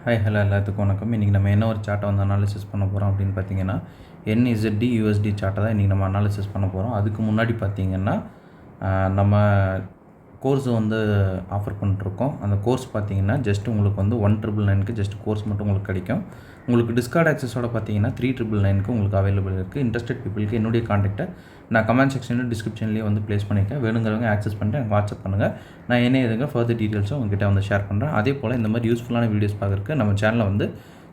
Hi hello எல்லாத்துக்கும் வணக்கம். இன்றைக்கி நம்ம என்ன ஒரு சார்ட்டை வந்து அனாலிசிஸ் பண்ண போகிறோம் அப்படின்னு பார்த்தீங்கன்னா NZD USD சார்ட்டை தான் இன்றைக்கி நம்ம அனாலிசிஸ் பண்ண போகிறோம். அதுக்கு முன்னாடி பார்த்தீங்கன்னா நம்ம கோர்ஸ் வந்து ஆஃபர் பண்ணிட்டுருக்கோம். அந்த கோர்ஸ் பார்த்தீங்கன்னா ஜஸ்ட் உங்களுக்கு வந்து 1,999க்கு ஜஸ்ட் கோர்ஸ் மட்டும் உங்களுக்கு கிடைக்கும். உங்களுக்கு டிஸ்கார்ட் ஆக்சஸோட பார்த்தீங்கன்னா 3,999க்கு உங்களுக்கு அவைலபிள் இருக்குது. இன்ட்ரெஸ்டட் பீப்புளுக்கு என்னுடைய கான்டாக்டை நான் கமெண்ட் செக்ஷனில் டிஸ்கிரிப்ஷன்லேயே வந்து ப்ளேஸ் பண்ணியிருக்கேன். வேணுங்கிறவங்க ஆக்சஸ் பண்ணிட்டு எனக்கு வாட்ஸ்அப் பண்ணுங்கள். நான் என்ன எதுங்க ஃபர்தர் டீட்டெயில்ஸும் உங்ககிட்ட வந்து ஷேர் பண்ணுறேன். அதே போல் இந்த மாதிரி யூஸ்ஃபுல்லான வீடியோஸ் பார்க்குறதுக்கு நம்ம சேனலை வந்து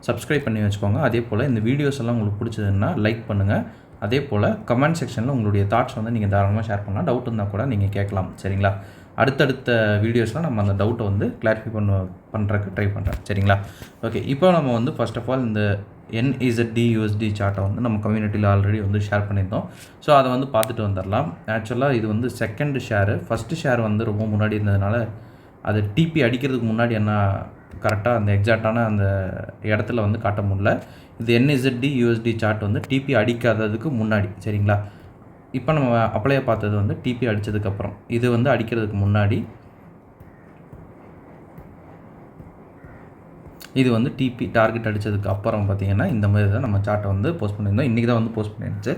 சப்ஸ்கிரைப் பண்ணி வச்சுக்கோங்க. அதே போல் இந்த வீடியோஸ் எல்லாம் உங்களுக்கு பிடிச்சதுன்னா லைக் பண்ணுங்கள். அதே போல் கமெண்ட் செக்ஷனில் உங்களுடைய தாட்ஸ் வந்து நீங்கள் தாராளமாக ஷேர் பண்ணலாம். டவுட் இருந்தால் கூட நீங்கள் கேட்கலாம். சரிங்களா? அடுத்தடுத்த வீடியோஸில் நம்ம அந்த டவுட்டை வந்து கிளாரிஃபை பண்ணுறதுக்கு ட்ரை பண்ணுறேன். சரிங்களா? ஓகே, இப்போ நம்ம வந்து ஃபர்ஸ்ட் ஆஃப் ஆல் இந்த NZD USD சார்ட்டை வந்து நம்ம கம்யூனிட்டியில் ஆல்ரெடி வந்து ஷேர் பண்ணியிருந்தோம். ஸோ அதை வந்து பார்த்துட்டு வந்துடலாம். ஆக்சுவலாக இது வந்து செகண்ட் ஷேரு. ஃபஸ்ட்டு ஷேர் வந்து ரொம்ப முன்னாடி இருந்ததுனால அது டிபி அடிக்கிறதுக்கு முன்னாடி என்ன கரெக்டாக அந்த எக்ஸாக்டான அந்த இடத்துல வந்து காட்ட முடியல. இது NZD USD சார்ட் வந்து டிபி அடிக்காததுக்கு முன்னாடி. சரிங்களா? இப்போ நம்ம அப்ளையை பார்த்தது வந்து டிபி அடித்ததுக்கப்புறம், இது வந்து அடிக்கிறதுக்கு முன்னாடி, இது வந்து டிபி டார்கெட் அடித்ததுக்கு அப்புறம் பார்த்திங்கன்னா இந்த மாதிரி தான் நம்ம சார்ட்டை வந்து போஸ்ட் பண்ணியிருந்தோம். இன்றைக்கி தான் வந்து போஸ்ட் பண்ணிருந்துச்சு.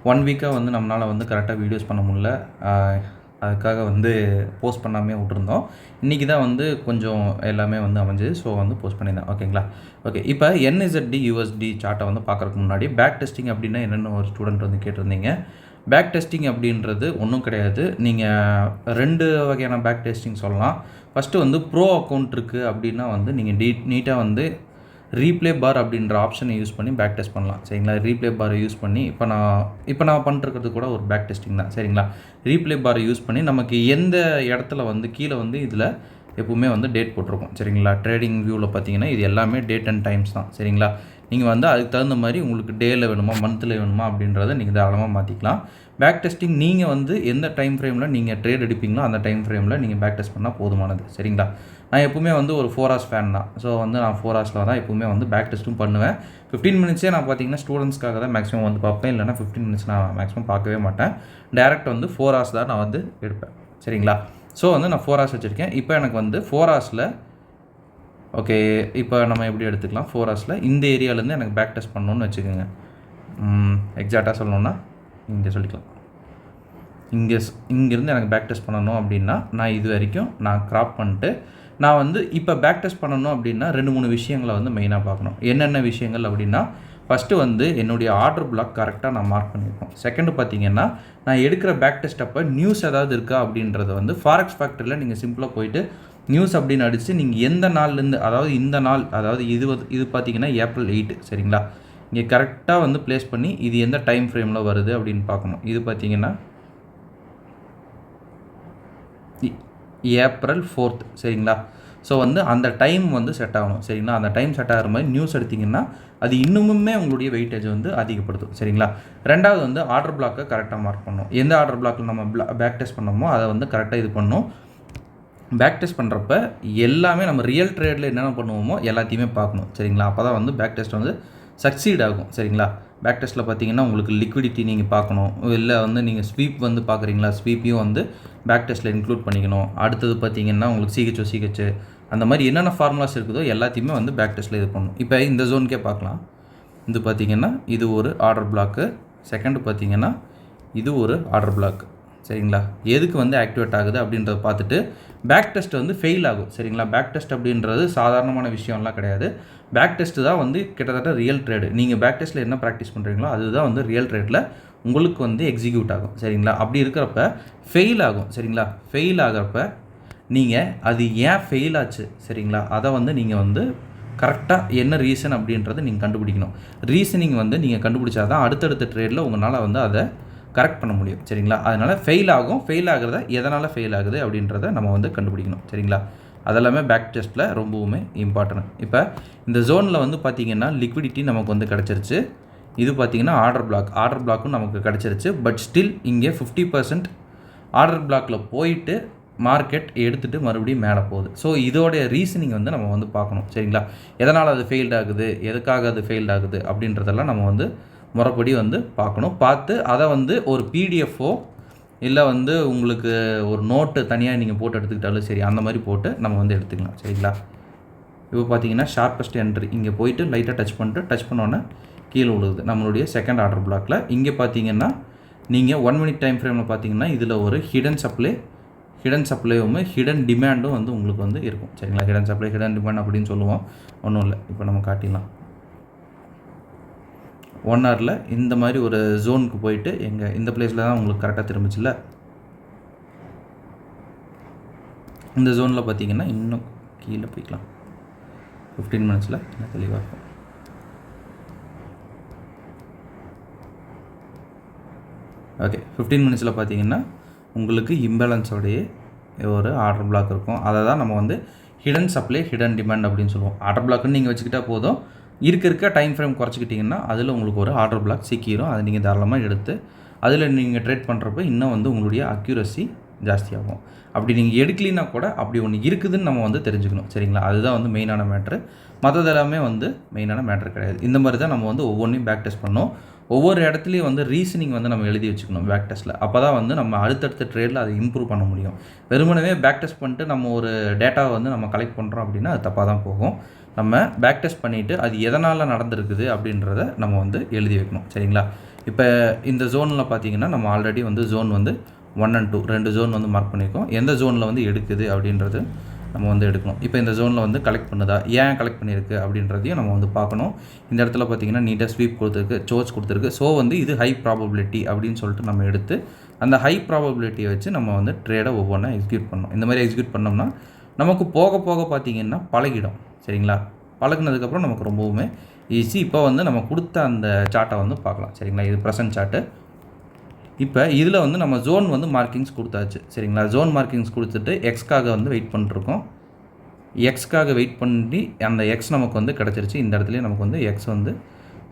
1 வீக்காக வந்து நம்மளால் வந்து கரெக்டாக வீடியோஸ் பண்ண முடியல. அதுக்காக வந்து போஸ்ட் பண்ணாமே விட்டுருந்தோம். இன்றைக்கி தான் வந்து கொஞ்சம் எல்லாமே வந்து அமைஞ்சது. ஸோ வந்து போஸ்ட் பண்ணியிருந்தேன். ஓகேங்களா? ஓகே, இப்போ NZD USD சார்ட்டை வந்து பார்க்குறதுக்கு முன்னாடி பேக் டெஸ்டிங் அப்படின்னா என்னென்னு ஒரு ஸ்டூடெண்ட் வந்து கேட்டிருந்தீங்க. பேக் டெஸ்டிங் அப்படின்றது ஒன்றும் கிடையாது. நீங்கள் 2 வகையான பேக் டெஸ்டிங் சொல்லலாம். ஃபஸ்ட்டு வந்து ப்ரோ அக்கௌண்ட் இருக்குது அப்படின்னா வந்து நீங்கள் நீட்டாக வந்து ரீப்ளே பார் அப்படின்ற ஆப்ஷனை யூஸ் பண்ணி பேக் டெஸ்ட் பண்ணலாம். சரிங்களா? ரீப்ளே பாரை யூஸ் பண்ணி இப்போ நான் பண்ணிட்டுருக்கிறது கூட ஒரு பேக் டெஸ்டிங் தான். சரிங்களா? ரீப்ளே பாரை யூஸ் பண்ணி நமக்கு எந்த இடத்துல வந்து கீழே வந்து இதில் எப்பவுமே வந்து டேட் போட்டிருக்கோம். சரிங்களா? ட்ரேடிங் வியூவில் பார்த்தீங்கன்னா இது எல்லாமே டேட் அண்ட் டைம்ஸ் தான். சரிங்களா? நீங்கள் வந்து அதுக்கு தகுந்த மாதிரி உங்களுக்கு டேயில் வேணுமா மந்த்தில் வேணுமா அப்படின்றத நீங்கள் தாராளமாக மாற்றிக்கலாம். பேக் டெஸ்டிங் நீங்கள் வந்து எந்த டைம் ஃப்ரேமில் நீங்கள் ட்ரேட் எடுப்பீங்களோ அந்த டைம் ஃப்ரேமில் நீங்கள் பேக் டெஸ்ட் பண்ணால் போதுமானது. சரிங்களா? நான் எப்பவுமே வந்து ஒரு 4 hours ஃபேன் தான். ஸோ வந்து நான் 4 hours தான் எப்பவுமே வந்து பேக் டெஸ்ட்டும் பண்ணுவேன். 15 minutesே நான் பார்த்தீங்கன்னா ஸ்டூடெண்ட்ஸ்க்காக தான் மேக்ஸிமம் வந்து பார்ப்பேன். இல்லைனா 15 minutes நான் மேக்ஸிமம் பார்க்கவே மாட்டேன். டேரெக்ட் வந்து 4 hours தான் நான் வந்து எடுப்பேன். சரிங்களா? ஸோ வந்து நான் 4 hours வச்சுருக்கேன். இப்போ எனக்கு வந்து 4 hoursல ஓகே, இப்போ நம்ம எப்படி எடுத்துக்கலாம். 4 hoursல இந்த ஏரியாவிலேருந்து எனக்கு பேக் டெஸ்ட் பண்ணணுன்னு வச்சுக்கோங்க. எக்ஸாக்டாக சொல்லணுன்னா இங்கே சொல்லிக்கலாம். இங்கேருந்து எனக்கு பேக் டெஸ்ட் பண்ணணும் அப்படின்னா நான் இது வரைக்கும் நான் க்ராப் பண்ணிட்டு நான் வந்து இப்போ பேக் டெஸ்ட் பண்ணணும் அப்படின்னா 2-3 விஷயங்களை வந்து மெயினாக பார்க்கணும். என்னென்ன விஷயங்கள் அப்படின்னா, ஃபஸ்ட்டு வந்து என்னுடைய ஆர்டர் பிளாக் கரெக்டாக நான் மார்க் பண்ணியிருக்கோம். செகண்டு பார்த்தீங்கன்னா நான் எடுக்கிற பேக் டெஸ்ட் அப்போ நியூஸ் ஏதாவது இருக்கா அப்படின்றத வந்து ஃபாரெக்ஸ் ஃபேக்டரியில் நீங்கள் சிம்பிளாக போயிட்டு நியூஸ் அப்படின்னு அடித்து நீங்கள் எந்த நாள்லேருந்து, அதாவது இந்த நாள், அதாவது இது பார்த்தீங்கன்னா ஏப்ரல் 8. சரிங்களா? இங்கே கரெக்டாக வந்து ப்ளேஸ் பண்ணி இது எந்த டைம் ஃப்ரேமில் வருது அப்படின்னு பார்க்கணும். இது பார்த்தீங்கன்னா ஏப்ரல் 4. சரிங்களா? ஸோ வந்து அந்த டைம் வந்து செட் ஆகணும். சரிங்களா? அந்த டைம் செட் ஆகிற மாதிரி நியூஸ் எடுத்திங்கன்னா அது இன்னுமுமே உங்களுடைய வெயிட்டேஜ் வந்து அதிகப்படுத்தும். சரிங்களா? ரெண்டாவது வந்து ஆர்டர் பிளாக்கை கரெக்டாக மார்க் பண்ணணும். எந்த ஆர்டர் பிளாக்கில் நம்ம பேக் டெஸ்ட் பண்ணோமோ அதை வந்து கரெக்டாக இது பண்ணணும். பேக் டெஸ்ட் பண்ணுறப்ப எல்லாமே நம்ம ரியல் ட்ரேடில் என்னென்ன பண்ணுவோமோ எல்லாத்தையுமே பார்க்கணும். சரிங்களா? அப்போ தான் வந்து பேக் டெஸ்ட் வந்து சக்சீட் ஆகும். சரிங்களா? பேக் டெஸ்ட்டில் பார்த்தீங்கன்னா உங்களுக்கு லிக்விடிட்டி நீங்கள் பார்க்கணும். இல்லை வந்து நீங்கள் ஸ்வீப் வந்து பார்க்குறீங்களா, ஸ்வீப்பையும் வந்து பேக் டெஸ்ட்டில் இன்க்ளூட் பண்ணிக்கணும். அடுத்தது பார்த்தீங்கன்னா உங்களுக்கு சிஹெச் அந்த மாதிரி என்னென்ன ஃபார்முலாஸ் இருக்குதோ எல்லாத்தையுமே வந்து பேக் டெஸ்ட்டில் இது பண்ணணும். இப்போ இந்த ஜோனுக்கே பார்க்கலாம். இது பார்த்தீங்கன்னா இது ஒரு ஆர்டர் பிளாக்கு. செகண்டு பார்த்தீங்கன்னா இது ஒரு ஆர்டர் பிளாக். சரிங்களா? எதுக்கு வந்து ஆக்டிவேட் ஆகுது அப்படின்றத பார்த்துட்டு பேக் டெஸ்ட் வந்து ஃபெயில் ஆகும். சரிங்களா? பேக் டெஸ்ட் அப்படின்றது சாதாரணமான விஷயம்லாம் கிடையாது. பேக் டெஸ்ட்டு தான் வந்து கிட்டத்தட்ட ரியல் ட்ரேடு. நீங்கள் பேக் டெஸ்ட்டில் என்ன ப்ராக்டிஸ் பண்ணுறீங்களோ அதுதான் வந்து ரியல் ட்ரேடில் உங்களுக்கு வந்து எக்ஸிக்யூட் ஆகும். சரிங்களா? அப்படி இருக்கிறப்ப ஃபெயில் ஆகும். சரிங்களா? ஃபெயில் ஆகிறப்ப நீங்கள் அது ஏன் ஃபெயில் ஆச்சு, சரிங்களா, அதை வந்து நீங்கள் வந்து கரெக்டாக என்ன ரீசன் அப்படின்றத நீங்கள் கண்டுபிடிக்கணும். ரீசனிங் வந்து நீங்கள் கண்டுபிடிச்சா தான் அடுத்தடுத்த ட்ரேடில் உங்களால் வந்து அதை கரெக்ட் பண்ண முடியும். சரிங்களா? அதனால் ஃபெயில் ஆகும். ஃபெயில் ஆகிறத எதனால் ஃபெயில் ஆகுது அப்படின்றத நம்ம வந்து கண்டுபிடிக்கணும். சரிங்களா? அதெல்லாமே பேக் டெஸ்ட்டில் ரொம்பவுமே இம்பார்ட்டன்ட். இப்போ இந்த ஜோனில் வந்து பார்த்திங்கன்னா லிக்விடிட்டி நமக்கு வந்து கிடச்சிருச்சு. இது பார்த்திங்கன்னா ஆர்டர் பிளாக்கும் நமக்கு கிடச்சிருச்சு. பட் ஸ்டில் இங்கே 50% ஆர்டர் பிளாக்கில் போயிட்டு மார்க்கெட் எடுத்துகிட்டு மறுபடியும் மேலே போகுது. ஸோ இதோடைய ரீசனிங் வந்து நம்ம வந்து பார்க்கணும். சரிங்களா? எதனால் அது ஃபெயில்ட் ஆகுது, எதுக்காக அது ஃபெயில்ட் ஆகுது அப்படின்றதெல்லாம் நம்ம வந்து முறைப்படி வந்து பார்க்கணும். பார்த்து அதை வந்து ஒரு பிடிஎஃபோ இல்லை வந்து உங்களுக்கு ஒரு நோட்டு தனியாக நீங்கள் போட்டு எடுத்துக்கிட்டாலும் சரி, அந்த மாதிரி போட்டு நம்ம வந்து எடுத்துக்கலாம். சரிங்களா? இப்போ பார்த்தீங்கன்னா ஷார்ப்பஸ்ட் என்ட்ரி இங்கே போயிட்டு லைட்டாக டச் பண்ணோன்னே கீழே விழுகுது நம்மளுடைய செகண்ட் ஆர்டர் பிளாக்கில். இங்கே பார்த்தீங்கன்னா நீங்கள் 1 மினிட் டைம் ஃப்ரேமில் பார்த்தீங்கன்னா இதில் ஒரு ஹிடன் சப்ளையும் ஹிடன் டிமாண்டும் வந்து உங்களுக்கு வந்து இருக்கும். சரிங்களா, ஹிடன் சப்ளை ஹிடன் டிமாண்ட் அப்படின்னு சொல்லுவோம். ஒன்றும் இல்லை, இப்போ நம்ம காட்டிடலாம். 1 ஹவரில் இந்த மாதிரி ஒரு ஜோனுக்கு போயிட்டு இந்த பிளேஸில் தான் உங்களுக்கு கரெக்டாக திரும்பிச்சுல. இந்த ஜோனில் பார்த்தீங்கன்னா இன்னும் கீழே போய்க்கலாம். 15 மினிட்ஸில் இன்னும் தெளிவாக இருக்கும். ஓகே, 15 மினிட்ஸில் பார்த்தீங்கன்னா உங்களுக்கு இம்பேலன்ஸோடைய ஒரு ஆர்டர் பிளாக் இருக்கும். அதை தான் நம்ம வந்து ஹிடன் சப்ளை ஹிடன் டிமாண்ட் அப்படின்னு சொல்லுவோம். ஆர்டர் பிளாக்குன்னு நீங்கள் வச்சுக்கிட்டால் போதும். இருக்க டைம் ஃப்ரேம் குறைச்சிக்கிட்டிங்கன்னா அதில் உங்களுக்கு ஒரு ஆர்டர் பிளாக் சிக்கிடும். அதை நீங்கள் தாராளமாக எடுத்து அதில் நீங்கள் ட்ரேட் பண்ணுறப்ப இன்னும் வந்து உங்களுடைய அக்யூரசி ஜாஸ்தியாகும். அப்படி நீங்கள் எடுக்கலினா கூட அப்படி ஒன்று இருக்குதுன்னு நம்ம வந்து தெரிஞ்சுக்கணும். சரிங்களா, அதுதான் வந்து மெயினான மேட்ரு. மற்றது எல்லாமே வந்து மெயினான மேட்ரு கிடையாது. இந்த மாதிரி தான் நம்ம வந்து ஒவ்வொன்றையும் பேக் டெஸ்ட் பண்ணோம். ஒவ்வொரு இடத்துலையும் வந்து ரீசனிங் வந்து நம்ம எழுதி வச்சுக்கணும் பேக் டெஸ்ட்டில். அப்போ தான் வந்து நம்ம அடுத்தடுத்த ட்ரேடில் அதை இம்ப்ரூவ் பண்ண முடியும். வெறுமனவே பேக் டெஸ்ட் பண்ணிட்டு நம்ம ஒரு டேட்டாவை வந்து நம்ம கலெக்ட் பண்ணுறோம் அப்படின்னா அது தப்பாக தான் போகும். நம்ம பேக் டெஸ்ட் பண்ணிவிட்டு அது எதனால் நடந்திருக்குது அப்படின்றத நம்ம வந்து எழுதி வைக்கணும். சரிங்களா, இப்போ இந்த ஜோனில் பார்த்தீங்கன்னா நம்ம ஆல்ரெடி வந்து ஜோன் வந்து 1 and 2 2 ஜோன் வந்து மார்க் பண்ணியிருக்கோம். எந்த ஜோனில் வந்து எடுக்குது அப்படின்றது நம்ம வந்து எடுக்கணும். இப்போ இந்த ஜோனில் வந்து கலெக்ட் பண்ணுதா, ஏன் கலெக்ட் பண்ணியிருக்கு அப்படின்றதையும் நம்ம வந்து பார்க்கணும். இந்த இடத்துல பார்த்தீங்கன்னா நீட்டாக ஸ்வீப் கொடுத்துருக்கு, சோர்ஸ் கொடுத்துருக்கு. ஸோ வந்து இது ஹை ப்ராபபிலிட்டி அப்படின்னு சொல்லிட்டு நம்ம எடுத்து அந்த ஹை ப்ராபபிலிட்டியை வச்சு நம்ம வந்து ட்ரேடை ஒவ்வொன்றா எக்ஸிக்யூட் பண்ணணும். இந்த மாதிரி எக்ஸிக்யூட் பண்ணோம்னா நமக்கு போக போக பார்த்தீங்கன்னா பழகிடும். சரிங்களா, பழகினதுக்கப்புறம் நமக்கு ரொம்பவுமே ஈஸி. இப்போ வந்து நம்ம கொடுத்த அந்த சார்ட்டை வந்து பார்க்கலாம். சரிங்களா, இது ப்ரெசன்ட் சார்ட்டு. இப்போ இதில் வந்து நம்ம ஜோன் வந்து மார்க்கிங்ஸ் கொடுத்தாச்சு. சரிங்களா, ஜோன் மார்க்கிங்ஸ் கொடுத்துட்டு எக்ஸ்க்காக வந்து வெயிட் பண்ணிட்டுருக்கோம். எக்ஸ்க்காக வெயிட் பண்ணி அந்த எக்ஸ் நமக்கு வந்து கிடச்சிருச்சு. இந்த இடத்துலையே நமக்கு வந்து எக்ஸ் வந்து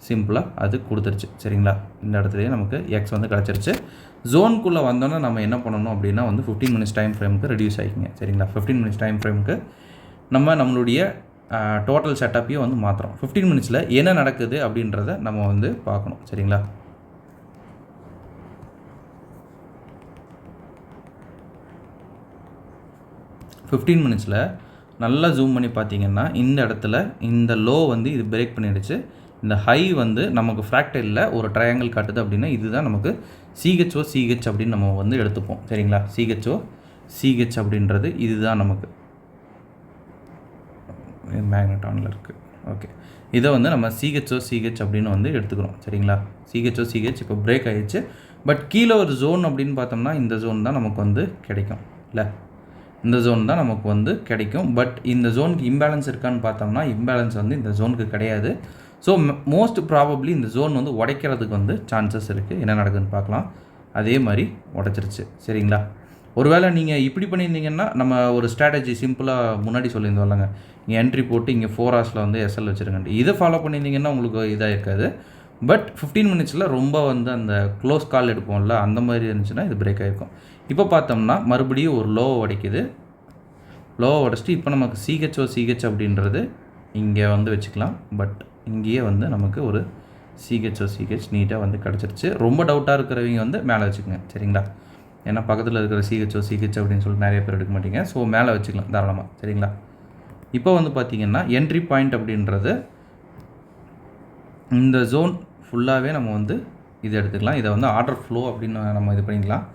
சிம்பிளாக அது கொடுத்துருச்சு. சரிங்களா, இந்த இடத்துலையே நமக்கு எக்ஸ் வந்து கிடச்சிருச்சு. ஜோனுக்குள்ளே வந்தோன்னா நம்ம என்ன பண்ணணும் அப்படின்னா வந்து 15 மினிட்ஸ் டைம் ஃப்ரேமுக்கு ரெடியூஸ் ஆகிக்குங்க. சரிங்களா, 15 மினிட்ஸ் டைம் ஃப்ரேமுக்கு நம்மளுடைய டோட்டல் செட்டப்பையும் வந்து மாற்றுறோம். 15 மினிட்ஸில் என்ன நடக்குது அப்படின்றத நம்ம வந்து பார்க்கணும். சரிங்களா, ஃபிஃப்டீன் மினிட்ஸில் நல்லா ஜூம் பண்ணி பார்த்தீங்கன்னா இந்த இடத்துல இந்த லோ வந்து இது பிரேக் பண்ணிடுச்சு. இந்த ஹை வந்து நமக்கு ஃப்ராக்டலில் ஒரு ட்ரையாங்கிள் காட்டுது அப்படின்னா இதுதான் நமக்கு சிஹெச் அப்படின்னு நம்ம வந்து எடுத்துப்போம். சரிங்களா, சிஹெச் அப்படின்றது இதுதான் நமக்கு மேக்னெட் ஆனில் இருக்குது. ஓகே, இதை வந்து நம்ம சிஹெச் அப்படின்னு வந்து எடுத்துக்கிறோம். சரிங்களா, சிஹெச் இப்போ பிரேக் ஆகிடுச்சு. பட் கீழே ஒரு ஜோன் அப்படின்னு பார்த்தோம்னா இந்த ஜோன் தான் நமக்கு வந்து கிடைக்கும். இல்லை, இந்த ஜோன் தான் நமக்கு வந்து கிடைக்கும். பட் இந்த ஜோனுக்கு இம்பேலன்ஸ் இருக்கான்னு பார்த்தோம்னா இம்பேலன்ஸ் வந்து இந்த ஜோனுக்கு கிடையாது. ஸோ மோஸ்ட் ப்ராபப்ளி இந்த ஜோன் வந்து உடைக்கிறதுக்கு வந்து சான்சஸ் இருக்குது. என்ன நடக்குதுன்னு பார்க்கலாம். அதே மாதிரி உடைச்சிருச்சு. சரிங்களா, ஒருவேளை நீங்கள் இப்படி பண்ணியிருந்தீங்கன்னா நம்ம ஒரு ஸ்ட்ராட்டஜி சிம்பிளாக முன்னாடி சொல்லியிருந்தோம்லங்க, இங்கே என்ட்ரி போட்டு இங்கே 4 ஹவர்ஸில் வந்து எஸ்எல் வச்சுருங்க. இதை ஃபாலோ பண்ணியிருந்தீங்கன்னா உங்களுக்கு இதாக இருக்காது. பட் 15 மினிட்ஸில் ரொம்ப வந்து அந்த க்ளோஸ் கால் எடுப்போம்ல அந்த மாதிரி இருந்துச்சுன்னா இது பிரேக் ஆகிருக்கும். இப்போ பார்த்தோம்னா மறுபடியும் ஒரு லோவை உடைக்குது. லோவை உடைச்சிட்டு இப்போ நமக்கு சிஹெச் அப்படின்றது இங்கே வந்து வச்சுக்கலாம். பட் இங்கேயே வந்து நமக்கு ஒரு சிஹெச் நீட்டாக வந்து கிடச்சிருச்சு. ரொம்ப டவுட்டாக இருக்கிறவங்க வந்து மேலே வச்சுக்கோங்க. சரிங்களா, ஏன்னா பக்கத்தில் இருக்கிற சிஹெச் அப்படின்னு சொல்லிட்டு நிறைய பேர் எடுக்க மாட்டீங்க. ஸோ மேலே வச்சுக்கலாம் தாராளமாக. சரிங்களா, இப்போ வந்து பார்த்திங்கன்னா என்ட்ரி பாயிண்ட் அப்படின்றது இந்த ஜோன் ஃபுல்லாகவே நம்ம வந்து இது எடுத்துக்கலாம். இதை வந்து ஆர்டர் ஃப்ளோ அப்படின்னு நம்ம இது பண்ணிக்கலாம்.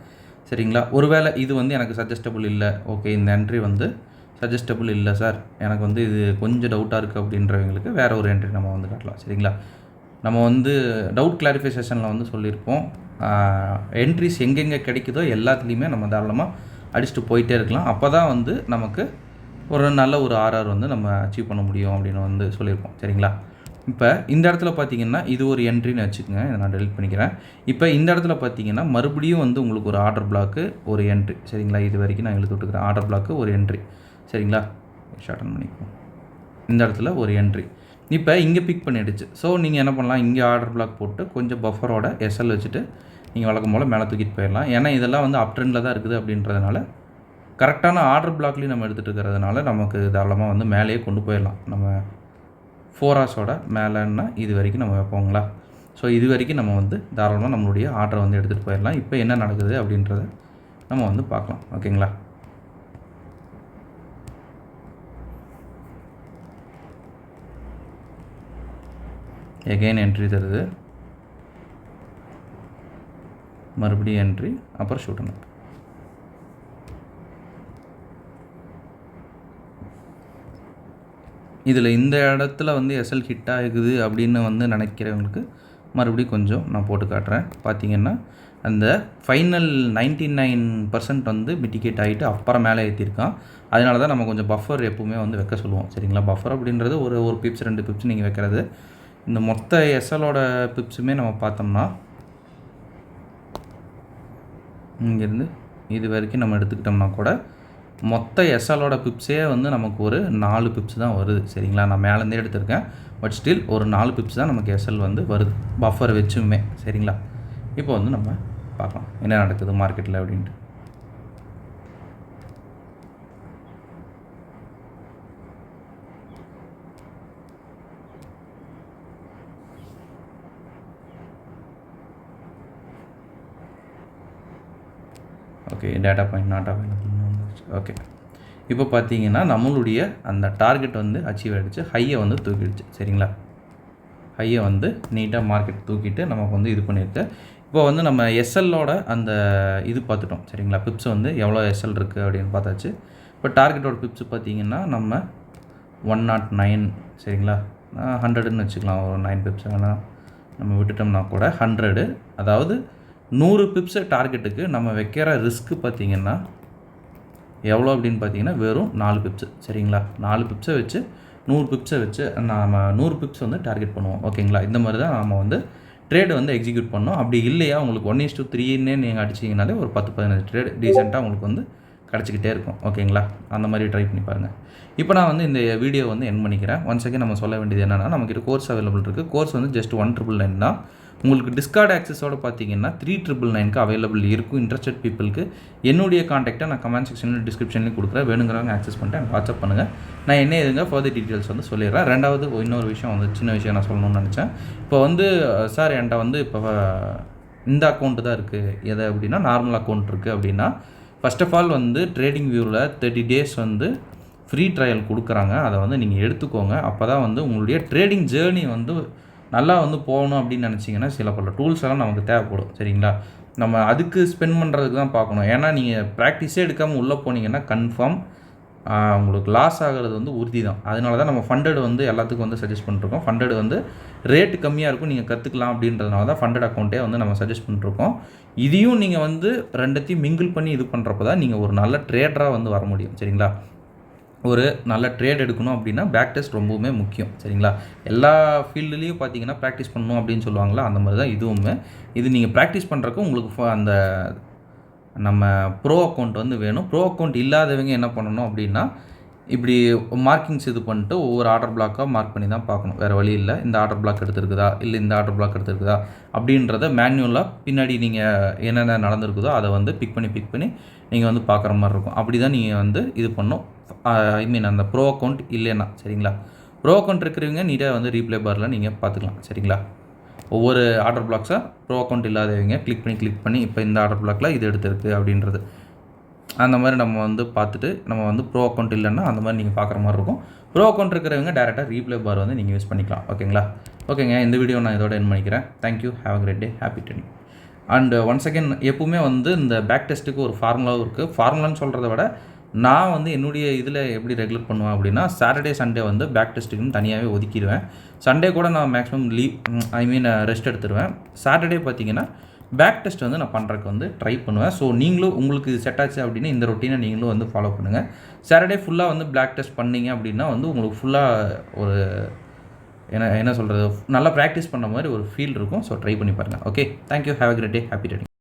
சரிங்களா, ஒருவேளை இது வந்து எனக்கு சஜஸ்டபுள் இல்லை, ஓகே இந்த என்ட்ரி வந்து சஜஸ்டபுள் இல்லை சார், எனக்கு வந்து இது கொஞ்சம் டவுட்டாக இருக்குது அப்படின்றவங்களுக்கு வேறு ஒரு என்ட்ரி நம்ம வந்து காட்டலாம். சரிங்களா, நம்ம வந்து டவுட் கிளாரிஃபை செஷனில் வந்து சொல்லியிருப்போம், என்ட்ரிஸ் எங்கெங்கே கிடைக்குதோ எல்லாத்துலேயுமே நம்ம தாராளமாக அடிச்சுட்டு போயிட்டே இருக்கலாம். அப்போ தான் வந்து நமக்கு ஒரு நல்ல ஒரு ஆர்ஆர் வந்து நம்ம அச்சீவ் பண்ண முடியும் அப்படின்னு வந்து சொல்லியிருப்போம். சரிங்களா, இப்போ இந்த இடத்துல பார்த்தீங்கன்னா இது ஒரு என்ட்ரின்னு வச்சுக்கோங்க, இதை நான் டெலிட் பண்ணிக்கிறேன். இப்போ இந்த இடத்துல பார்த்தீங்கன்னா மறுபடியும் வந்து உங்களுக்கு ஒரு ஆர்டர் பிளாக்கு ஒரு என்ட்ரி. சரிங்களா, இது வரைக்கும் நான் எழுதி விட்டுக்கிறேன். ஆர்டர் பிளாக்கு ஒரு என்ட்ரி. சரிங்களா, ஷார்டன் பண்ணிக்குவோம். இந்த இடத்துல ஒரு என்ட்ரி இப்போ இங்கே பிக் பண்ணிடுச்சு. ஸோ நீங்கள் என்ன பண்ணலாம், இங்கே ஆர்டர் பிளாக் போட்டு கொஞ்சம் பஃபரோட எஸ்எல் வச்சுட்டு நீங்கள் வழக்கம் போல் மேலே தூக்கிட்டு போயிடலாம். ஏன்னா இதெல்லாம் வந்து அப் ட்ரெண்டில் தான் இருக்குது அப்படின்றதுனால கரெக்டான ஆர்டர் பிளாக்லேயும் நம்ம எடுத்துகிட்டு இருக்கிறதுனால நமக்கு தாராளமாக வந்து மேலேயே கொண்டு போயிடலாம். நம்ம 4 ஹவர்ஸோட மேலேன்னா இது வரைக்கும் நம்ம வைப்போங்களா. ஸோ இது வரைக்கும் நம்ம வந்து தாராளமாக நம்மளுடைய ஆர்டரை வந்து எடுத்துகிட்டு போயிடலாம். இப்போ என்ன நடக்குது அப்படின்றத நம்ம வந்து பார்க்கலாம். ஓகேங்களா, எகெயின் என்ட்ரி தருது, மறுபடியும் என்ட்ரி, அப்புறம் ஷூட்டணும். இதில் இந்த இடத்துல வந்து எஸ்எல் ஹிட் ஆகுது அப்படின்னு வந்து நினைக்கிறவங்களுக்கு மறுபடியும் கொஞ்சம் நான் போட்டு காட்டுறேன். பார்த்தீங்கன்னா அந்த ஃபைனல் 99% வந்து மிட்டிகேட் ஆகிட்டு அப்புறம் மேலே ஏற்றிருக்கான். அதனால தான் நம்ம கொஞ்சம் பஃபர் எப்பவுமே வந்து வைக்க சொல்லுவோம். சரிங்களா? பஃபர் அப்படின்றது ஒரு பிப்ஸ் 2 பிப்ஸ் நீங்கள் வைக்கிறது. இந்த மொத்த எஸ்எலோட பிப்ஸுமே நம்ம பார்த்தோம்னா இங்கேருந்து இது வரைக்கும் நம்ம எடுத்துக்கிட்டோம்னா கூட மொத்த எஸ்எலோட பிப்ஸே வந்து நமக்கு ஒரு 4 பிப்ஸ் தான் வருது. சரிங்களா? நான் மேலேருந்தே எடுத்திருக்கேன், பட் ஸ்டில் ஒரு 4 பிப்ஸ் தான் நமக்கு எஸ்எல் வந்து வருது பஃபர் வச்சுமே. சரிங்களா? இப்போ வந்து நம்ம பார்க்கலாம் என்ன நடக்குது மார்க்கெட்டில் அப்படின்ட்டு. ஓகே, டேட்டா பாயிண்ட் நாட் அவைலபிள்னு வந்துருச்சு. ஓகே, இப்போ பார்த்தீங்கன்னா நம்மளுடைய அந்த டார்கெட் வந்து அச்சீவ் ஆகிடுச்சு, ஹையை வந்து தூக்கிடுச்சு. சரிங்களா? ஹையை வந்து நீட்டாக மார்க்கெட் தூக்கிட்டு நமக்கு வந்து இது பண்ணியிருக்கு. இப்போ வந்து நம்ம எஸ்எல்லோட அந்த இது பார்த்துட்டோம். சரிங்களா? பிப்ஸ் வந்து எவ்வளோ எஸ்எல் இருக்குது அப்படின்னு பார்த்தாச்சு. இப்போ டார்கெட்டோட பிப்ஸ் பார்த்தீங்கன்னா நம்ம 109. சரிங்களா? 100ன்னு வச்சுக்கலாம். ஒரு 9 பிப்ஸ் வேணால் நம்ம விட்டுட்டோம்னா கூட 100, அதாவது 100 பிப்ஸு டார்கெட்டுக்கு நம்ம வைக்கிற ரிஸ்க்கு பார்த்திங்கன்னா எவ்வளோ அப்படின்னு பார்த்தீங்கன்னா வெறும் 4 பிப்ஸு. சரிங்களா? 4 பிப்ஸை வச்சு 100 பிப்ஸை வச்சு நம்ம 100 பிப்ஸ் வந்து டார்கெட் பண்ணுவோம். ஓகேங்களா? இந்த மாதிரி தான் நம்ம வந்து ட்ரேடு வந்து எக்ஸிக்யூட் பண்ணோம். அப்படி இல்லையா உங்களுக்கு 1:3ன்னு நீங்கள் அடிச்சிங்கனாலே ஒரு 10-15 ட்ரேடு டீசெண்டாக உங்களுக்கு வந்து கிடச்சிக்கிட்டே இருக்கும். ஓகேங்களா? அந்த மாதிரி ட்ரை பண்ணி பாருங்கள். இப்போ நான் வந்து இந்த வீடியோ வந்து என் பண்ணிக்கிறேன். ஒன்ஸ் அகேன் நம்ம சொல்ல வேண்டியது என்னென்னா, நம்மக்கிட்ட கோர்ஸ் அவைலபிள் இருக்குது. கோர்ஸ் வந்து ஜஸ்ட் 1,999 தான். உங்களுக்கு டிஸ்கார்ட் ஆக்சஸோடு பார்த்தீங்கன்னா 3,999க்கு அவைலபிள் இருக்கும். இன்ட்ரெஸ்டட் பீப்புளுக்கு என்னுடைய காண்டாக்டை நான் கமெண்ட் செக்ஷனில் டிஸ்கிரிப்ஷன்லேயும் கொடுக்குறேன். வேணுங்கிறவங்க ஆக்சஸ் பண்ணிட்டு எனக்கு வாட்ஸ்அப் பண்ணுங்கள். நான் என்ன எதுங்க ஃபர்தர் டீட்டெயில்ஸ் வந்து சொல்லிடுறேன். ரெண்டாவது இன்னொரு விஷயம் வந்து சின்ன விஷயம் நான் சொல்லணும்னு நினச்சேன். இப்போ வந்து சார் என்கிட்ட வந்து இப்போ இந்த அக்கௌண்ட்டு தான் இருக்குது, எது அப்படின்னா நார்மல் அக்கௌண்ட் இருக்குது அப்படின்னா, ஃபர்ஸ்ட் ஆஃப் ஆல் வந்து ட்ரேடிங் வியூவில் 30 days வந்து ஃப்ரீ ட்ரையல் கொடுக்குறாங்க. அதை வந்து நீங்கள் எடுத்துக்கோங்க. அப்போ தான் வந்து உங்களுடைய ட்ரேடிங் ஜேர்னி வந்து நல்லா வந்து போகணும் அப்படின்னு நினச்சிங்கன்னா சில பல டூல்ஸ் எல்லாம் நமக்கு தேவைப்படும். சரிங்களா? நம்ம அதுக்கு ஸ்பெண்ட் பண்ணுறதுக்கு தான் பார்க்கணும். ஏன்னா நீங்கள் ப்ராக்டிஸே எடுக்காமல் உள்ளே போனீங்கன்னா கன்ஃபார்ம் உங்களுக்கு லாஸ் ஆகிறது வந்து உறுதி தான். அதனால தான் நம்ம ஃபண்டட் வந்து எல்லாத்துக்கும் வந்து சஜஸ்ட் பண்ணிருக்கோம். ஃபண்டட் வந்து ரேட்டு கம்மியாக இருக்கும், நீங்கள் கற்றுக்கலாம் அப்படின்றதுனால தான் ஃபண்டட் அக்கௌண்ட்டே வந்து நம்ம சஜஸ்ட் பண்ணிருக்கோம். இதையும் நீங்கள் வந்து ரெண்டத்தையும் மிங்கிள் பண்ணி இது பண்ணுறப்ப தான் நீங்கள் ஒரு நல்ல ட்ரேடராக வந்து வர முடியும். சரிங்களா? ஒரு நல்ல ட்ரேட் எடுக்கணும் அப்படின்னா பேக் டெஸ்ட் ரொம்பவுமே முக்கியம். சரிங்களா? எல்லா ஃபீல்டுலேயும் பார்த்தீங்கன்னா ப்ராக்டிஸ் பண்ணணும் அப்படின்னு சொல்லுவாங்களா, அந்த மாதிரி தான் இதுவுமே. இது நீங்கள் ப்ராக்டிஸ் பண்ணுறக்கு உங்களுக்கு அந்த நம்ம ப்ரோ அக்கௌண்ட் வந்து வேணும். ப்ரோ அக்கௌண்ட் இல்லாதவங்க என்ன பண்ணணும் அப்படின்னா, இப்படி மார்க்கிங்ஸ் இது பண்ணிட்டு ஒவ்வொரு ஆர்டர் பிளாக்காக மார்க் பண்ணி தான் பார்க்கணும். வேறு வழி இல்லை. இந்த ஆர்டர் பிளாக் எடுத்துருக்குதா, இல்லை இந்த ஆர்டர் பிளாக் எடுத்துருக்குதா அப்படின்றத மேனுவலாக பின்னாடி நீங்கள் என்னென்ன நடந்திருக்குதோ அதை வந்து பிக் பண்ணி நீங்கள் வந்து பார்க்குற மாதிரி இருக்கும். அப்படி தான் நீங்கள் வந்து இது பண்ணணும். ஐ மீன் அந்த ப்ரோ அக்கௌண்ட் இல்லைன்னா. சரிங்களா? ப்ரோ அக்கௌண்ட் இருக்கிறவங்க நீட்டாக வந்து ரீப்ளே பாரில் நீங்கள் பார்த்துக்கலாம். சரிங்களா? ஒவ்வொரு ஆர்டர் பிளாக்ஸாக ப்ரோ அக்கௌண்ட் இல்லாதவங்க கிளிக் பண்ணி இப்போ இந்த ஆர்டர் பிளாக்கில் இது எடுத்துருக்கு அப்படின்றது அந்த மாதிரி நம்ம வந்து பார்த்துட்டு நம்ம வந்து ப்ரோ அக்கௌண்ட் இல்லைன்னா அந்த மாதிரி நீங்கள் பார்க்குற மாதிரி இருக்கும். ப்ரோ அக்கௌண்ட் இருக்கிறவங்க டேரெக்டாக ரீப்ளே பார் வந்து நீங்கள் யூஸ் பண்ணிக்கலாம். ஓகேங்களா? ஓகேங்க, இந்த வீடியோ நான் இதோட என் பண்ணிக்கிறேன். Thank you, have a great day, happy trading. And once again எப்பவுமே வந்து இந்த பேக் டெஸ்ட்டுக்கு ஒரு ஃபார்முலாவும் இருக்குது. ஃபார்முலான்னு சொல்கிறத விட நான் வந்து என்னுடைய இதில் எப்படி ரெகுலர் பண்ணுவேன் அப்படின்னா, சாட்டர்டே சண்டே வந்து பேக் டெஸ்ட்டுக்குன்னு தனியாகவே ஒதுக்கிடுவேன். சண்டே கூட நான் மேக்ஸிமம் ரெஸ்ட் எடுத்துடுவேன். சாட்டர்டே பார்த்தீங்கன்னா பேக் டெஸ்ட் வந்து நான் பண்ணுறதுக்கு வந்து ட்ரை பண்ணுவேன். ஸோ நீங்களும் உங்களுக்கு செட் ஆச்சு அப்படின்னா இந்த ரொட்டீனை நீங்களும் வந்து ஃபாலோ பண்ணுங்கள். சாட்டர்டே ஃபுல்லாக வந்து பேக் டெஸ்ட் பண்ணிங்க அப்படின்னா வந்து உங்களுக்கு ஃபுல்லாக ஒரு என்ன சொல்கிறது, நல்லா ப்ராக்டிஸ் பண்ண மாதிரி ஒரு ஃபீல் இருக்கும். ஸோ ட்ரை பண்ணி பாருங்கள். Okay, thank you, have a great day, happy trading.